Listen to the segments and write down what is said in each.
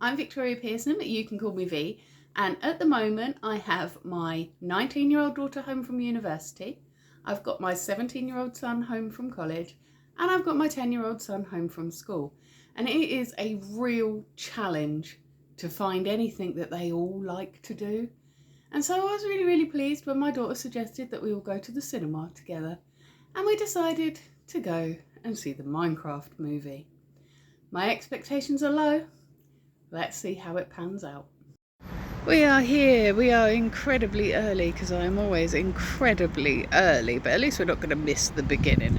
I'm Victoria Pearson, but you can call me V. And at the moment, I have my 19-year-old daughter home from university. I've got my 17-year-old son home from college. And I've got my 10-year-old son home from school. And it is a real challenge to find anything that they all like to do. And so I was really, really pleased when my daughter suggested that we all go to the cinema together. And we decided to go and see the Minecraft movie. My expectations are low. Let's see how it pans out. We are here. We are incredibly early because I am always incredibly early, but at least we're not going to miss the beginning.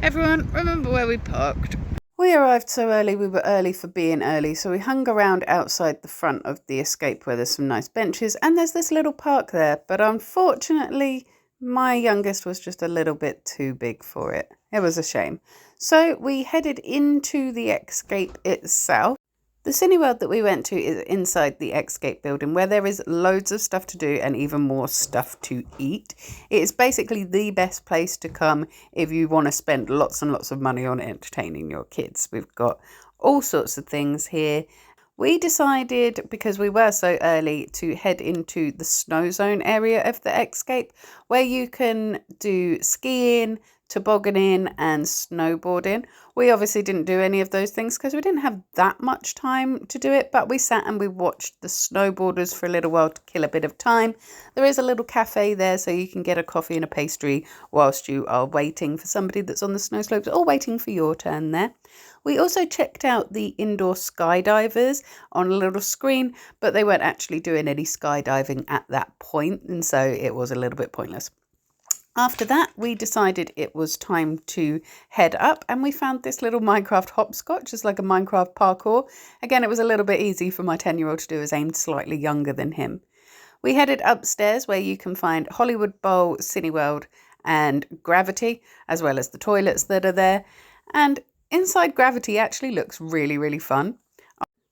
Everyone, remember where we parked? We arrived so early, we were early for being early, so we hung around outside the front of the escape where there's some nice benches and there's this little park there, but unfortunately my youngest was just a little bit too big for it. It was a shame. So we headed into the escape itself. The Cineworld that we went to is inside the Escape building where there is loads of stuff to do and even more stuff to eat. It is basically the best place to come if you want to spend lots and lots of money on entertaining your kids. We've got all sorts of things here. We decided, because we were so early, to head into the snow zone area of the Escape where you can do skiing, tobogganing and snowboarding. We obviously didn't do any of those things because we didn't have that much time to do it, but we sat and we watched the snowboarders for a little while to kill a bit of time. There is a little cafe there so you can get a coffee and a pastry whilst you are waiting for somebody that's on the snow slopes or waiting for your turn there. We also checked out the indoor skydivers on a little screen, but they weren't actually doing any skydiving at that point, and so it was a little bit pointless. After that, we decided it was time to head up and we found this little Minecraft hopscotch. It's like a Minecraft parkour. Again, it was a little bit easy for my 10-year-old to do as I'm slightly younger than him. We headed upstairs where you can find Hollywood Bowl, Cineworld and Gravity, as well as the toilets that are there. And inside Gravity actually looks really, really fun.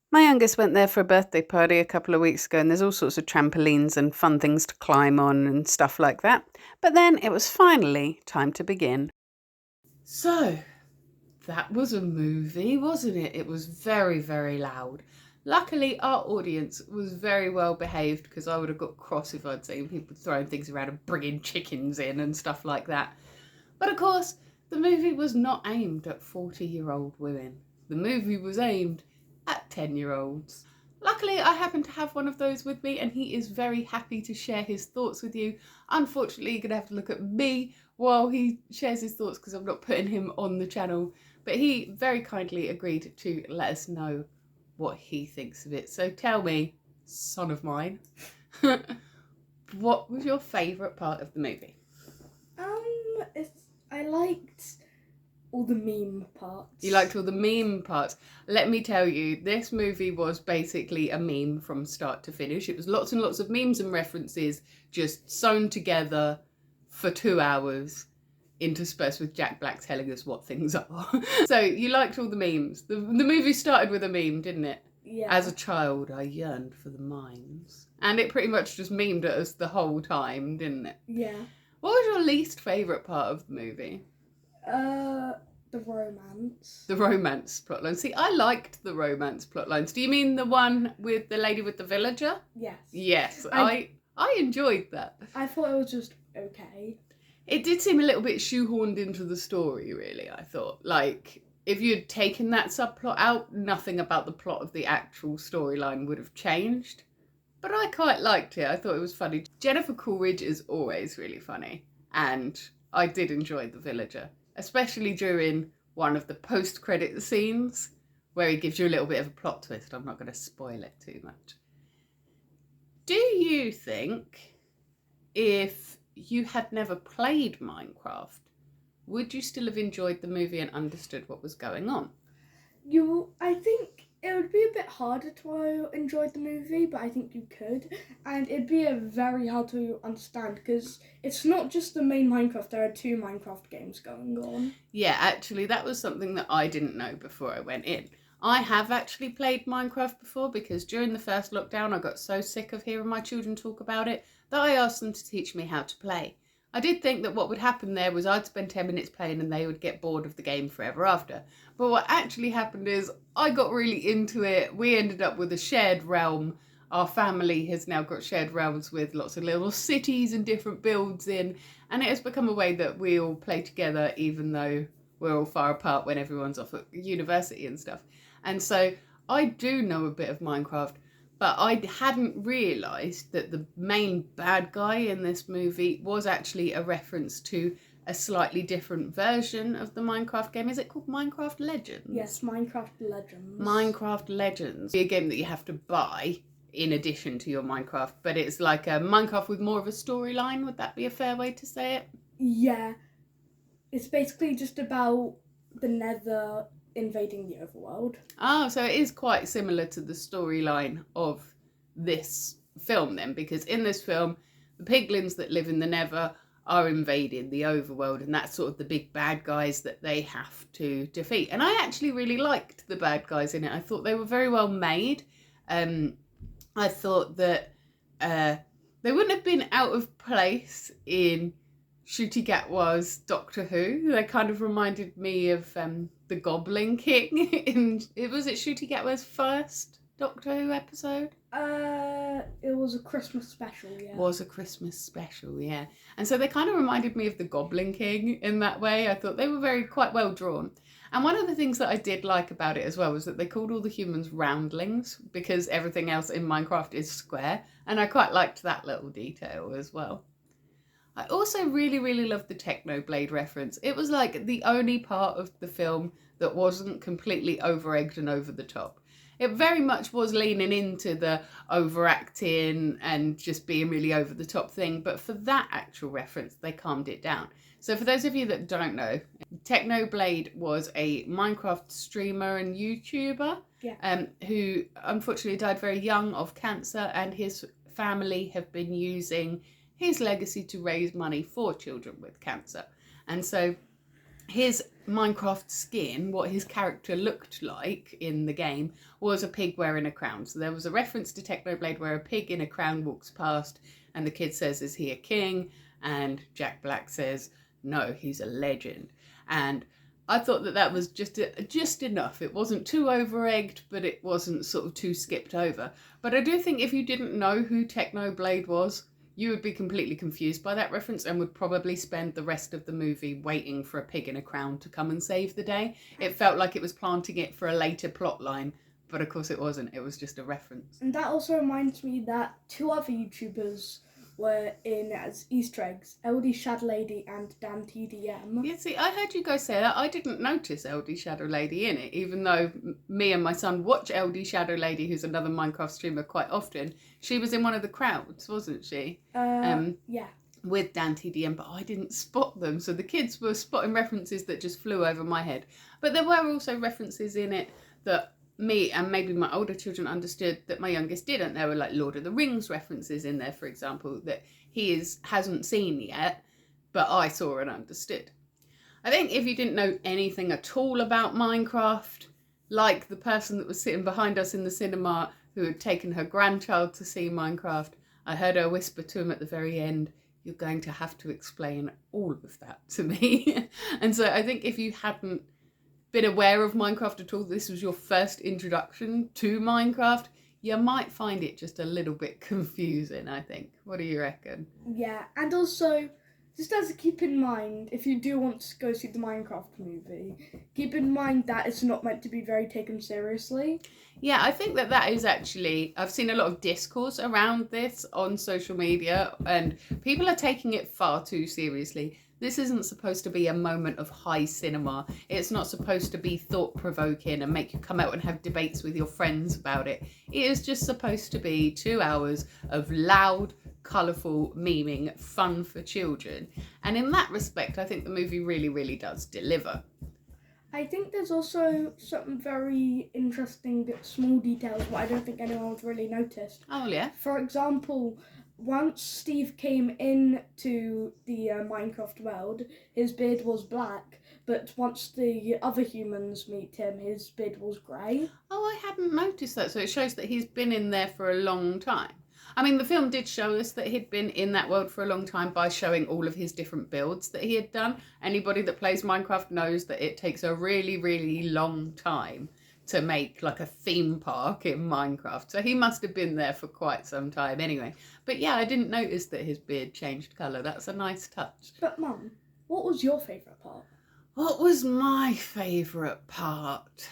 My youngest went there for a birthday party a couple of weeks ago and there's all sorts of trampolines and fun things to climb on and stuff like that. But then it was finally time to begin. So, that was a movie, wasn't it? It was very, very loud. Luckily, our audience was very well behaved because I would have got cross if I'd seen people throwing things around and bringing chickens in and stuff like that. But of course, the movie was not aimed at 40-year-old women. The movie was aimed at 10-year-olds. Luckily, I happen to have one of those with me and he is very happy to share his thoughts with you. Unfortunately, you're going to have to look at me while he shares his thoughts because I'm not putting him on the channel. But he very kindly agreed to let us know what he thinks of it. So tell me, son of mine, what was your favourite part of the movie? I liked all the meme parts. You liked all the meme parts. Let me tell you, this movie was basically a meme from start to finish. It was lots and lots of memes and references just sewn together for 2 hours, interspersed with Jack Black telling us what things are. So you liked all the memes. The movie started with a meme, didn't it? Yeah. As a child, I yearned for the mines. And it pretty much just memed at us the whole time, didn't it? Yeah. What was your least favourite part of the movie? The romance. The romance plotline. See, I liked the romance plotlines. Do you mean the one with the lady with the villager? Yes. Yes, I enjoyed that. I thought it was just okay. It did seem a little bit shoehorned into the story, really, I thought. Like, if you'd taken that subplot out, nothing about the plot of the actual storyline would have changed. But I quite liked it. I thought it was funny. Jennifer Coolidge is always really funny. And I did enjoy the villager, especially during one of the post-credit scenes where he gives you a little bit of a plot twist. I'm not going to spoil it too much. Do you think if you had never played Minecraft, would you still have enjoyed the movie and understood what was going on? I think it would be a bit harder to enjoy the movie, but I think you could. And it'd be very hard to understand because it's not just the main Minecraft, there are 2 Minecraft games going on. Yeah, actually, that was something that I didn't know before I went in. I have actually played Minecraft before because during the first lockdown, I got so sick of hearing my children talk about it that I asked them to teach me how to play. I did think that what would happen there was I'd spend 10 minutes playing and they would get bored of the game forever after. But what actually happened is I got really into it. We ended up with a shared realm. Our family has now got shared realms with lots of little cities and different builds in. And it has become a way that we all play together, even though we're all far apart when everyone's off at university and stuff. And so I do know a bit of Minecraft. But I hadn't realised that the main bad guy in this movie was actually a reference to a slightly different version of the Minecraft game. Is it called Minecraft Legends? Yes, Minecraft Legends. Minecraft Legends. A game that you have to buy in addition to your Minecraft, but it's like a Minecraft with more of a storyline. Would that be a fair way to say it? Yeah. It's basically just about the Nether invading the overworld. Oh, so it is quite similar to the storyline of this film then, because in this film, the piglins that live in the Nether are invading the overworld, and that's sort of the big bad guys that they have to defeat. And I actually really liked the bad guys in it. I thought they were very well made. I thought that they wouldn't have been out of place in Ncuti Gatwa's Doctor Who. They kind of reminded me of the Goblin King in, was it Ncuti Gatwa's first Doctor Who episode? It was a Christmas special, yeah. Was a Christmas special, yeah. And so they kind of reminded me of the Goblin King in that way. I thought they were quite well drawn. And one of the things that I did like about it as well was that they called all the humans roundlings because everything else in Minecraft is square. And I quite liked that little detail as well. I also really, really loved the Technoblade reference. It was like the only part of the film that wasn't completely over-egged and over the top. It very much was leaning into the overacting and just being really over the top thing. But for that actual reference, they calmed it down. So for those of you that don't know, Technoblade was a Minecraft streamer and YouTuber who unfortunately died very young of cancer, and his family have been using his legacy to raise money for children with cancer. And so his Minecraft skin, what his character looked like in the game, was a pig wearing a crown. So there was a reference to Technoblade where a pig in a crown walks past and the kid says, "Is he a king?" And Jack Black says, "No, he's a legend." And I thought that that was just enough. It wasn't too over-egged, but it wasn't sort of too skipped over. But I do think if you didn't know who Technoblade was, you would be completely confused by that reference and would probably spend the rest of the movie waiting for a pig in a crown to come and save the day. It felt like it was planting it for a later plot line, but of course it wasn't. It was just a reference. And that also reminds me that two other YouTubers were in as Easter eggs, LD Shadow Lady and Dan TDM. Yeah, see, I heard you guys say that. I didn't notice LD Shadow Lady in it, even though me and my son watch LD Shadow Lady, who's another Minecraft streamer, quite often. She was in one of the crowds, wasn't she? Yeah. With Dan TDM, but I didn't spot them. So the kids were spotting references that just flew over my head. But there were also references in it that me and maybe my older children understood that my youngest didn't. There were like Lord of the Rings references in there, for example, that he hasn't seen yet, but I saw and understood. I think if you didn't know anything at all about Minecraft, like the person that was sitting behind us in the cinema who had taken her grandchild to see Minecraft, I heard her whisper to him at the very end, "You're going to have to explain all of that to me." And so I think if you hadn't been aware of Minecraft at all, this was your first introduction to Minecraft, you might find it just a little bit confusing, I think. What do you reckon? Yeah, and also, just as a keep in mind, if you do want to go see the Minecraft movie, keep in mind that it's not meant to be very taken seriously. Yeah, I think that is actually, I've seen a lot of discourse around this on social media, and people are taking it far too seriously. This isn't supposed to be a moment of high cinema. It's not supposed to be thought-provoking and make you come out and have debates with your friends about it. It is just supposed to be 2 hours of loud, colourful memeing, fun for children. And in that respect, I think the movie really, really does deliver. I think there's also some very interesting small details what I don't think anyone's really noticed. Oh, yeah? For example, once Steve came into the Minecraft world, his beard was black, but once the other humans meet him, his beard was grey. Oh, I hadn't noticed that. So it shows that he's been in there for a long time. I mean, the film did show us that he'd been in that world for a long time by showing all of his different builds that he had done. Anybody that plays Minecraft knows that it takes a really, really long time to make like a theme park in Minecraft. So he must have been there for quite some time anyway. But yeah, I didn't notice that his beard changed colour. That's a nice touch. But Mum, what was your favourite part? What was my favourite part?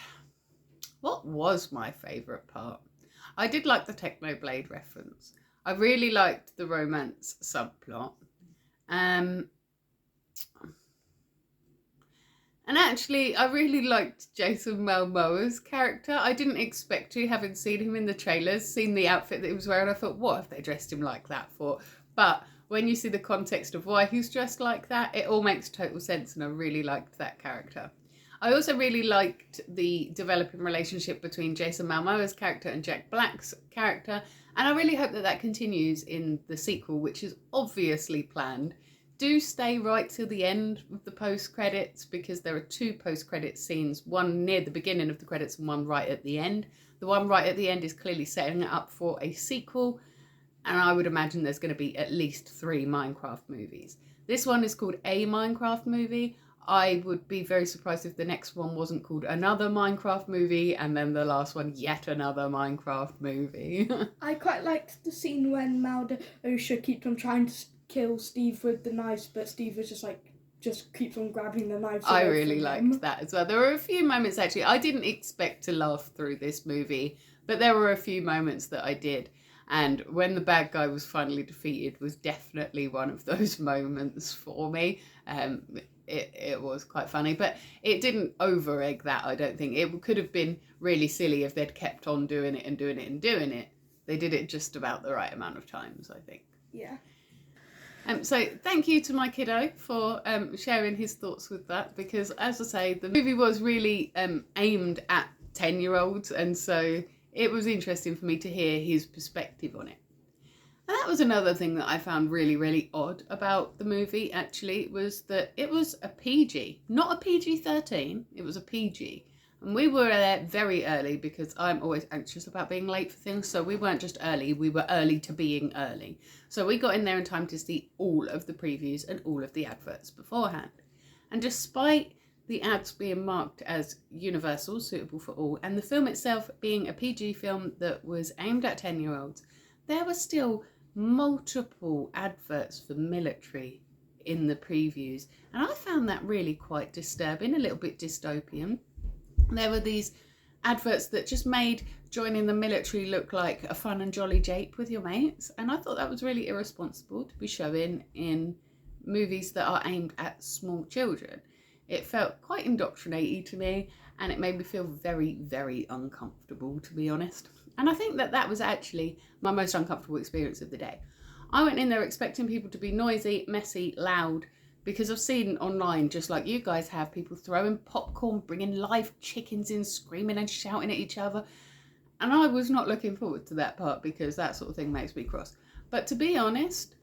What was my favourite part? I did like the Technoblade reference. I really liked the romance subplot. And actually, I really liked Jason Momoa's character. I didn't expect to, having seen him in the trailers, seen the outfit that he was wearing. I thought, what have they dressed him like that for? But when you see the context of why he's dressed like that, it all makes total sense, and I really liked that character. I also really liked the developing relationship between Jason Momoa's character and Jack Black's character, and I really hope that that continues in the sequel, which is obviously planned. Do stay right till the end of the post-credits, because there are 2 post-credit scenes, one near the beginning of the credits and one right at the end. The one right at the end is clearly setting it up for a sequel, and I would imagine there's going to be at least 3 Minecraft movies. This one is called A Minecraft Movie. I would be very surprised if the next one wasn't called Another Minecraft Movie, and then the last one yet another Minecraft movie. I quite liked the scene when Maldosha keeps on trying to kill Steve with the knives, but Steve is just keeps on grabbing the knives. I really liked that as well. There were a few moments, actually, I didn't expect to laugh through this movie, but there were a few moments that I did. And when the bad guy was finally defeated was definitely one of those moments for me. It was quite funny, but it didn't over egg that, I don't think. It could have been really silly if they'd kept on doing it and doing it and doing it. They did it just about the right amount of times, I think. Yeah. So thank you to my kiddo for sharing his thoughts with that, because as I say, the movie was really aimed at 10-year-olds, and so it was interesting for me to hear his perspective on it. And that was another thing that I found really, really odd about the movie, actually, was that it was a PG, not a PG-13, it was a PG. And we were there very early, because I'm always anxious about being late for things, so we weren't just early, we were early to being early. So we got in there in time to see all of the previews and all of the adverts beforehand. And despite the ads being marked as universal, suitable for all, and the film itself being a PG film that was aimed at 10-year-olds, there were still multiple adverts for military in the previews. And I found that really quite disturbing, a little bit dystopian. There were these adverts that just made joining the military look like a fun and jolly jape with your mates. And I thought that was really irresponsible to be showing in movies that are aimed at small children. It felt quite indoctrinating to me, and it made me feel very, very uncomfortable, to be honest. And I think that that was actually my most uncomfortable experience of the day. I went in there expecting people to be noisy, messy, loud, because I've seen online, just like you guys have, people throwing popcorn, bringing live chickens in, screaming and shouting at each other. And I was not looking forward to that part, because that sort of thing makes me cross. But to be honest,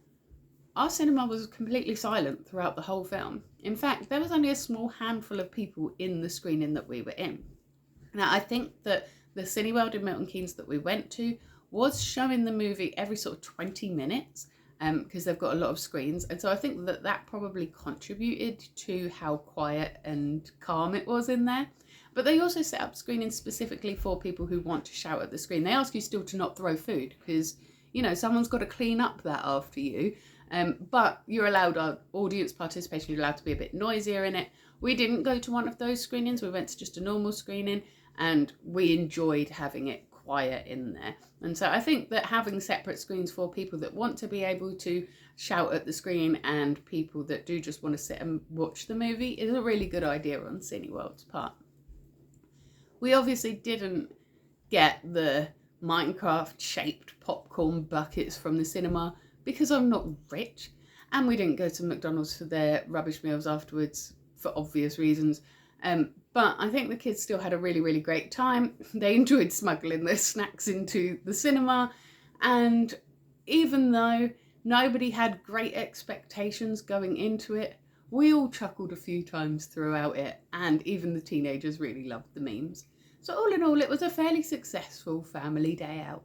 our cinema was completely silent throughout the whole film. In fact, there was only a small handful of people in the screening that we were in. Now, I think that the Cineworld in Milton Keynes that we went to was showing the movie every sort of 20 minutes, because they've got a lot of screens. And so I think that that probably contributed to how quiet and calm it was in there. But they also set up screenings specifically for people who want to shout at the screen. They ask you still to not throw food, because, you know, someone's got to clean up that after you. But you're allowed audience participation, you're allowed to be a bit noisier in it. We didn't go to one of those screenings, we went to just a normal screening, and we enjoyed having it quiet in there. And so I think that having separate screens for people that want to be able to shout at the screen and people that do just want to sit and watch the movie is a really good idea on Cineworld's part. We obviously didn't get the Minecraft shaped popcorn buckets from the cinema, because I'm not rich, and we didn't go to McDonald's for their rubbish meals afterwards for obvious reasons. But I think the kids still had a really, really great time. They enjoyed smuggling their snacks into the cinema, and even though nobody had great expectations going into it, we all chuckled a few times throughout it, and even the teenagers really loved the memes. So all in all, it was a fairly successful family day out.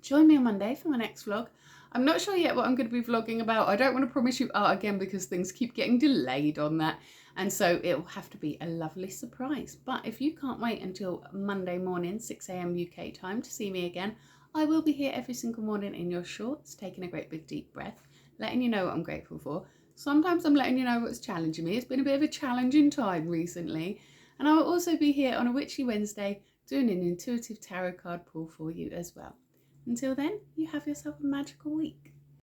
join me on Monday for my next vlog. I'm not sure yet what I'm going to be vlogging about. I don't want to promise you art again because things keep getting delayed on that. And so it will have to be a lovely surprise. But if you can't wait until Monday morning, 6 a.m. UK time to see me again, I will be here every single morning in your shorts, taking a great big deep breath, letting you know what I'm grateful for. Sometimes I'm letting you know what's challenging me. It's been a bit of a challenging time recently. And I will also be here on a Witchy Wednesday doing an intuitive tarot card pull for you as well. Until then, you have yourself a magical week.